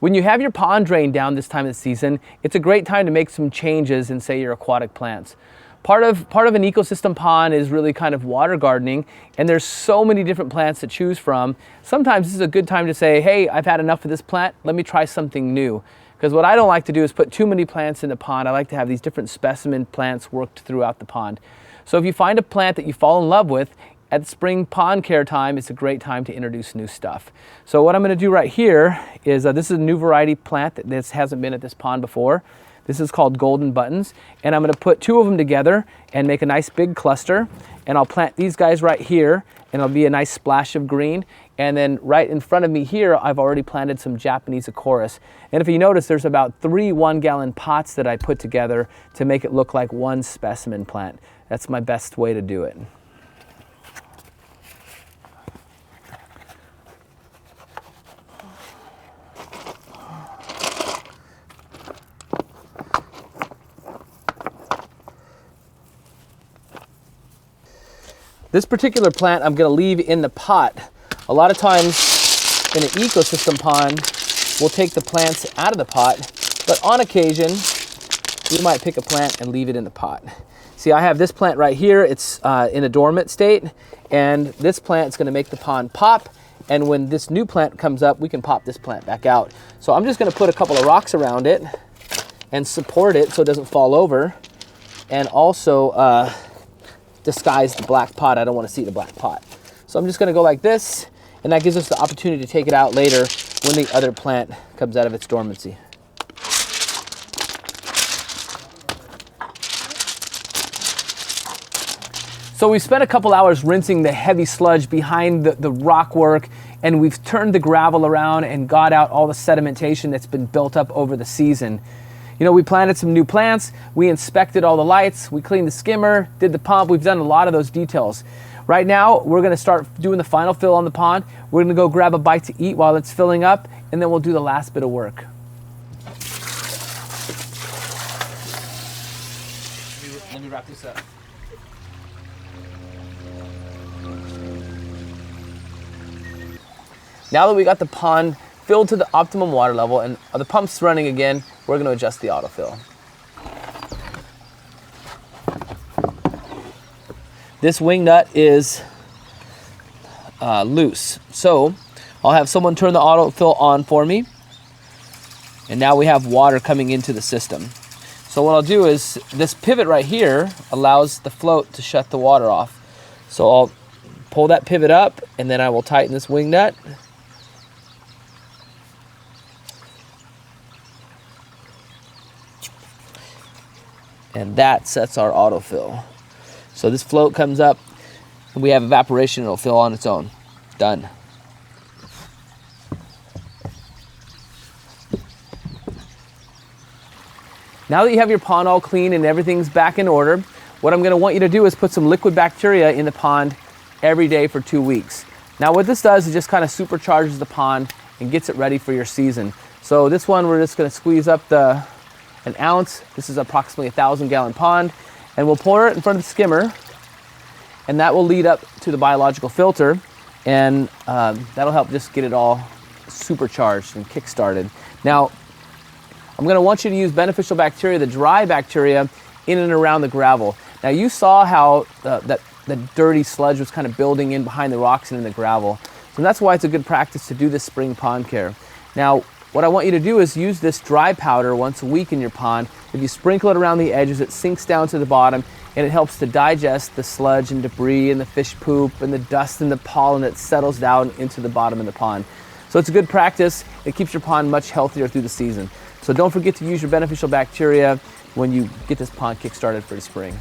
When you have your pond drained down this time of the season, it's a great time to make some changes in, say, your aquatic plants. Part of an ecosystem pond is really kind of water gardening, and there's so many different plants to choose from. Sometimes this is a good time to say, hey, I've had enough of this plant, let me try something new. Because what I don't like to do is put too many plants in the pond. I like to have these different specimen plants worked throughout the pond. So if you find a plant that you fall in love with, at spring pond care time, it's a great time to introduce new stuff. So what I'm gonna do right here is, this is a new variety plant that hasn't been at this pond before. This is called golden buttons, and I'm gonna put 2 of them together and make a nice big cluster, and I'll plant these guys right here, and it'll be a nice splash of green. And then right in front of me here, I've already planted some Japanese Acorus. And if you notice, there's about 3 1-gallon pots that I put together to make it look like one specimen plant. That's my best way to do it. This particular plant I'm going to leave in the pot. A lot of times in an ecosystem pond, we'll take the plants out of the pot, but on occasion, we might pick a plant and leave it in the pot. See, I have this plant right here. It's in a dormant state, and this plant is going to make the pond pop, and when this new plant comes up, we can pop this plant back out. So I'm just going to put a couple of rocks around it and support it so it doesn't fall over, and also disguise the black pot. I don't want to see the black pot. So I'm just going to go like this, and that gives us the opportunity to take it out later when the other plant comes out of its dormancy. So we spent a couple hours rinsing the heavy sludge behind the rock work, and we've turned the gravel around and got out all the sedimentation that's been built up over the season. You know, we planted some new plants, we inspected all the lights, we cleaned the skimmer, did the pump, we've done a lot of those details. Right now, we're gonna start doing the final fill on the pond. We're gonna go grab a bite to eat while it's filling up, and then we'll do the last bit of work. Let me wrap this up. Now that we got the pond filled to the optimum water level and the pump's running again, we're going to adjust the autofill. This wing nut is loose, so I'll have someone turn the autofill on for me, and now we have water coming into the system. So what I'll do is, this pivot right here allows the float to shut the water off. So I'll pull that pivot up, and then I will tighten this wing nut. And that sets our autofill. So this float comes up, and we have evaporation, it'll fill on its own. Done. Now that you have your pond all clean and everything's back in order, what I'm gonna want you to do is put some liquid bacteria in the pond every day for 2 weeks. Now what this does is just kind of supercharges the pond and gets it ready for your season. So this one, we're just gonna squeeze up an ounce. This is approximately a 1,000-gallon pond, and we'll pour it in front of the skimmer, and that will lead up to the biological filter, and that'll help just get it all supercharged and kick-started. Now, I'm going to want you to use beneficial bacteria, the dry bacteria, in and around the gravel. Now, you saw how the dirty sludge was kind of building in behind the rocks and in the gravel. So that's why it's a good practice to do this spring pond care. Now, what I want you to do is use this dry powder once a week in your pond. If you sprinkle it around the edges, it sinks down to the bottom, and it helps to digest the sludge and debris and the fish poop and the dust and the pollen that settles down into the bottom of the pond. So it's a good practice. It keeps your pond much healthier through the season. So don't forget to use your beneficial bacteria when you get this pond kick-started for the spring.